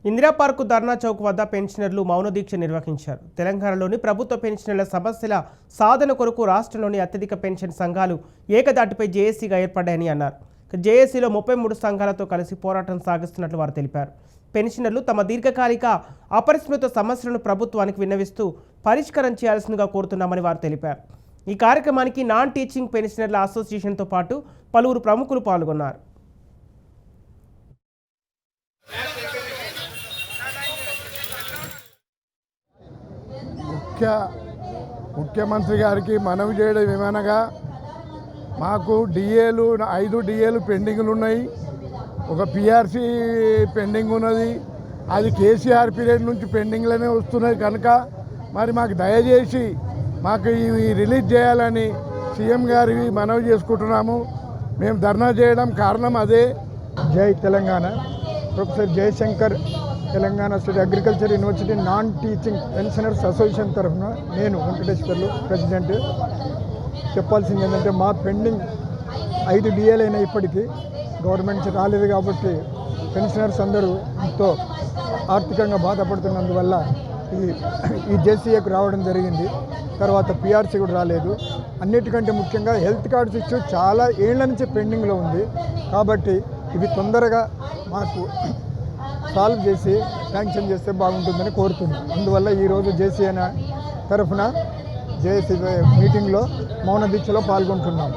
Indira park ధర్నా చౌక్ వద్ద పెన్షనర్లు మౌన దీక్ష నిర్వహించారు. తెలంగాణలోని ప్రభుత్వ పెన్షనర్ల సమస్యల సాధన కొరకు రాష్ట్రంలోని అత్యధిక పెన్షన్ సంఘాలు ఏకదాటిపై జేఏసీగా ఏర్పడ్డాయని అన్నారు. జేఏసీలో 33 సంఘాలతో కలిసి పోరాటం సాగిస్తున్నట్లు వారు తెలిపారు. పెన్షనర్లు తమ దీర్ఘకాలిక అపరిష్కృత సమస్యలను ప్రభుత్వానికి విన్నవిస్తూ పరిష్కారం చేయాల్సిందిగా కోరుతున్నామని వారు తెలిపారు. ఈ కార్యక్రమానికి నాన్ టీచింగ్ పెన్షనర్ల అసోసియేషన్తో పాటు పలువురు ప్రముఖులు పాల్గొన్నారు. ముఖ్యమంత్రి గారికి మనవి చేయడం ఏమనగా, మాకు డిఏలు 5 డిఏలు పెండింగ్లు ఉన్నాయి, ఒక పిఆర్సీ పెండింగ్ ఉన్నది. అది కేసీఆర్ పీరియడ్ నుంచి పెండింగ్లోనే వస్తున్నాయి కనుక మరి మాకు దయచేసి మాకు ఇవి రిలీజ్ చేయాలని సీఎం గారికి మనవి చేసుకుంటున్నాము. మేము ధర్నా చేయడం కారణం అదే. జై Telangana. Professor Jayashankar, Telangana state agriculture university non teaching pensioners association తరఫున నేను వెంకటేశ్వర్లు ప్రెసిడెంట్. చెప్పాల్సింది ఏంటంటే, మా పెండింగ్ 5 డిఏలు అయినా ఇప్పటికీ గవర్నమెంట్ రాలేదు కాబట్టి పెన్షనర్స్ అందరూ ఎంతో ఆర్థికంగా బాధపడుతున్నందువల్ల ఈ జేసీఏకు రావడం జరిగింది. తర్వాత పిఆర్సీ కూడా రాలేదు. అన్నిటికంటే ముఖ్యంగా హెల్త్ కార్డ్స్ ఇష్యూ చాలా ఏళ్ల నుంచి పెండింగ్లో ఉంది. కాబట్టి ఇవి తొందరగా మాకు సాల్వ్ చేసి శాంక్షన్ చేస్తే బాగుంటుందని కోరుతున్నాం. అందువల్ల ఈరోజు జేసీఏ తరఫున జేఏసీ మీటింగ్లో మౌన దీక్షలో పాల్గొంటున్నాం.